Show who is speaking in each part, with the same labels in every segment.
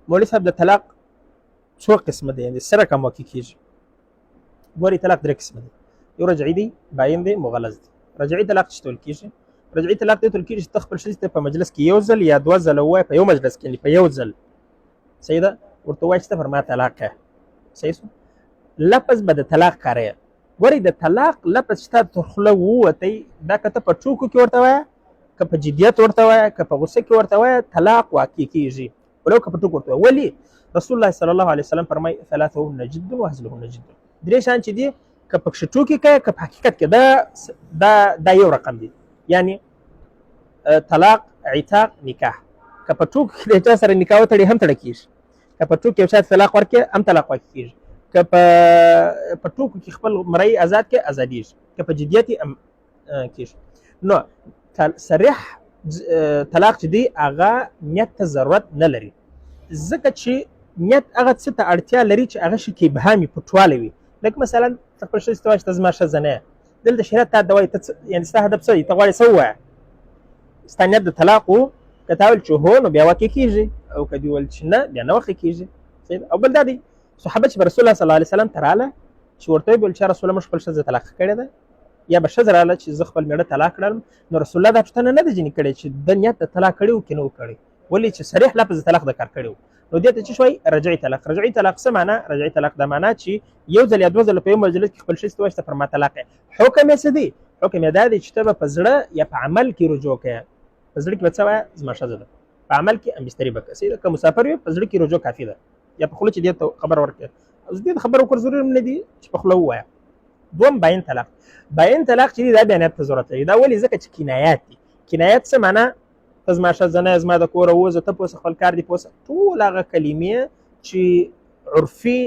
Speaker 1: مولوي صاحب د طلاق څو قسمه دي، یعنې سره کوم واقع کېږي. ګورې طلاق درې قسمه دي، یو رجعي دی، باین دی، مغلظ دی. رجعي طلاق څه ته ویل کېږي؟ رجعي طلاق دې ته ویل کېږي چې ته خپل ښځې ته په مجلس کې یو ځل یا دوه ځله ووایې، په یو مجلس کې، یعنې په یو ځل صحیح ده، ورته ووایې چې ته پر ما طلاق کړه. صحیح شو؟ لفظ به د طلاق کاروې. ګورې د طلاق لفظ چې تا تر خوله ووتی، دا که ته په ټوکو کې ورته وایه، که په جدیت ورته وایه، که په غصه کې ورته وایه، طلاق واقع کېږي، ولو که په ټوکو ورته وایه. ولې؟ رسول الله صلی الله علیه وسلم فرمایي ثلاثهن جد وهزلهن جد. درې شیان چې دي که پکښې ټوکې کوې، که په حقیقت کې دا یو رقم دي، یعنې طلاق، عتاق، نکاح. که په ټوکو کې د چا سره نکاح وتړي هم تړه کېږي، که په ټوکو کې یو چا ته طلاق ورکړې هم طلاق واقع کېږي، که په ټوکو کې خپل مرۍ آزاد کړې ازادېږي، که په جدیت یې کېږي. نو صریح طلاق چې دی هغه نیت ته ضرورت نه لري، ځکه چې نیت هغه څه ته اړتیا لري چې هغه شي کې ابهامي پټوالی وي. لکه مثلا ته خپل ښځې ته وایې چې ته زما ښځه نه یې، دلته شریعت تا ته وایي ته یعنې ستا هدف څه دی، ته غواړې څه ووایه، ستا نیت د طلاق و، که تا ویل چې هو نو بیا واقع کېږي، او که دې ویل چې نه بیا نه واقع کېږي. او بل دا دی صحابه چې به رسول الله صلی الله علیه وسلم ته راغله چې ورته ویل چې رسول الله موږ خپل ښځه طلاق کړې ده، یا به ښځه راغله چې زه خپل مېړه طلاق کړم، نو رسول الله دا پوښتنه نه ده ځینې کړې چې د نیت د طلاق کړی و که نه و کړی، ولې چې صریح لفظ د طلاق د کار کړی و. نو دې ته څه شوی؟ رجعي طلاق. رجعي طلاق څه معنا؟ رجعي طلاق دا معنا چې یو ځل یا دوه ځله په یو مجلس کې خپل ښځې ته وایي چې ته پر ما طلاق یې. حکم یې څه دی؟ حکم یې دا دی چې ته به په زړه یا په عمل کې رجوع کوې. په زړه کې به څه وایه؟ زما ښځه ده. په عمل کې امبستري به کوې. که مسافر وي په زړه کې رجوع کافي ده، یا په خوله چې دې ته خبر ورکړې. دې ته خبر ورکړل ضروري نه دي چې په خوله ووایه. دوم باین طلاق. باین طلاق چې دی دا بیا نیت ته ضرورت لري. دا ولې؟ ځکه چې کنایات دي. کنایت څه معنا؟ ته زما ښځه نه یې، زما د کوره ووځه، ته پوسه، خپل کار دې پوسه، ټول هغه کلمې چې عرفي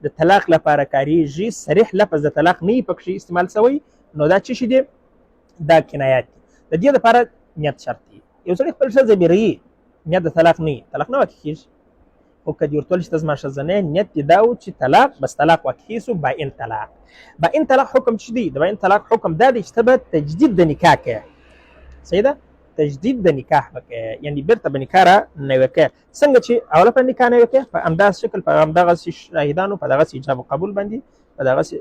Speaker 1: د طلاق لپاره کارېږي، صریح لفظ د طلاق نه وي پکښې استعمال شوی، نو دا څه شي دي؟ دا کنایات دي. د دې لپاره نیت شرط دی. یو سړی خپل ښځه بیروي، نیت د طلاق نه وي، طلاق نه واقع کېږي. خو که دې ورته ویل چې ته زما ښځه نه یې، نیت دې دا و چې طلاق، بس طلاق واقع شو. باین طلاق. باین طلاق حکم څه دی؟ د باین طلاق حکم دا دی چې ته به تجدید د نکاح کوې. صحیح ده؟ تجدید د نکاح به کوې، یعنې بېرته به نکاح را نوې کوې. څنګه چې اوله په نکاح نوې کوې، په همداسې شکل، په همدغسې شاهدانو، په دغسې ایجاب و قبول باندې، په دغسې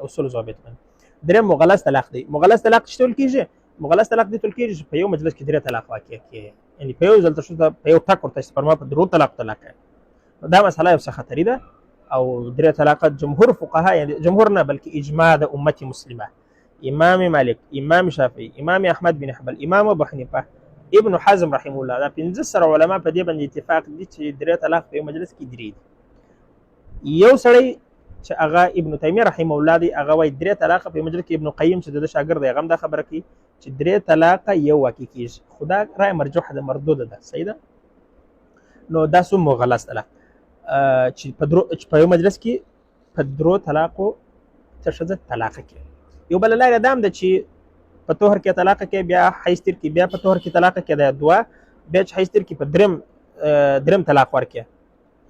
Speaker 1: اصول ضوابط باندې. درېیم مغلظ طلاق دی. مغلظ طلاق څه ته ویل کېږي؟ مغلظ طلاق دې ته ویل کېږي چې په یو مجلس کې درې طلاق واقع کړي، یعنې په یو ځل ته ښځه په یو ټک ورته چې پر ما په درو طلاق کوې. دا مسله یو څه خطري ده، او درې طلاقه جمهور فقها، یعنې جمهور نه بلکې اجماع د امت مسلمه، امام مالک، امام شافعي، امام احمد بن حنبل، امام ابو حنیفه، ابن حزم رحمه الله، دا 15 سره علما په دې باندې اتفاق دي چې درې طلاق په یو مجلس کې درې دي. یو سړی چې هغه ابن تیمیه رحمه الله دی، هغه وایي درې طلاقه په یو مجلس کې. ابن قیم چې د ده شاګرد دی هغه هم دا خبره کوي چې درې طلاقه یو واقع کېږي، خو دا رایه مرجوحه ده، مردوده ده. صحیح ده؟ نو دا څو مغلظ طلاق چې په یو مجلس کې په درو طلاقو ته ښځه طلاقه کړي. یو بله لاره دا هم ده چې په طهر کې طلاقه کوي، بیا حیض تېر کړي، بیا په طهر کې طلاقه کوي، دا دوه، بیا چې حیض تېر کړي په درېم طلاق ورکړي،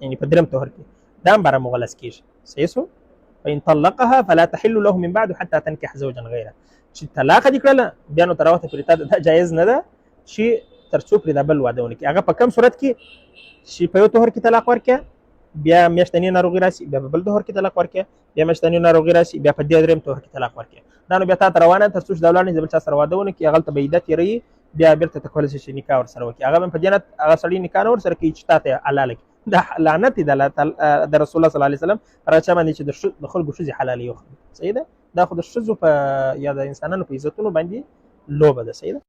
Speaker 1: یعنې په درېم طهر کې، دا هم باره مغلظ کېږي. صحیح شو؟ فإن طلقها فلا تحل له من بعد حتى تنكح زوجا غيره. چې طلاقه دې کړله بیا نو تر وخته پورې تا دا جایز نه ده چې تر څو پورې دا بل واده ونه کړي. هغه په کوم صورت کې چې په یو طهر کې طلاق ورکړي، بیا میاشتنۍ ناروغي راشي، بیا په بل طهر کې طلاق ورکړي، بیا میاشتنۍ ناروغي راشي، بیا په دې درېیم طهر کې طلاق ورکړي. دا نو بیا تا ته روانه تر څو چې دا ولاړ نه د بل چا سره واده ونه کړي، هغلته به عده تېروي، بیا بېرته ته کولی شي چې نکاح ورسره وکړي. هغه به په دې نیت هغه سړي نکاح نه ورسره کوي چې تا ته یې حلاله کړي. دا لعنت دی د رسول الله صلی الله علیه وسلم پر هغه چا باندې چې د خلکو ښځې حلالې وخوري. صحیح ده؟ دا خو د ښځو په یا د انسانانو په عزتونو باندې لوبه ده. صحیح ده؟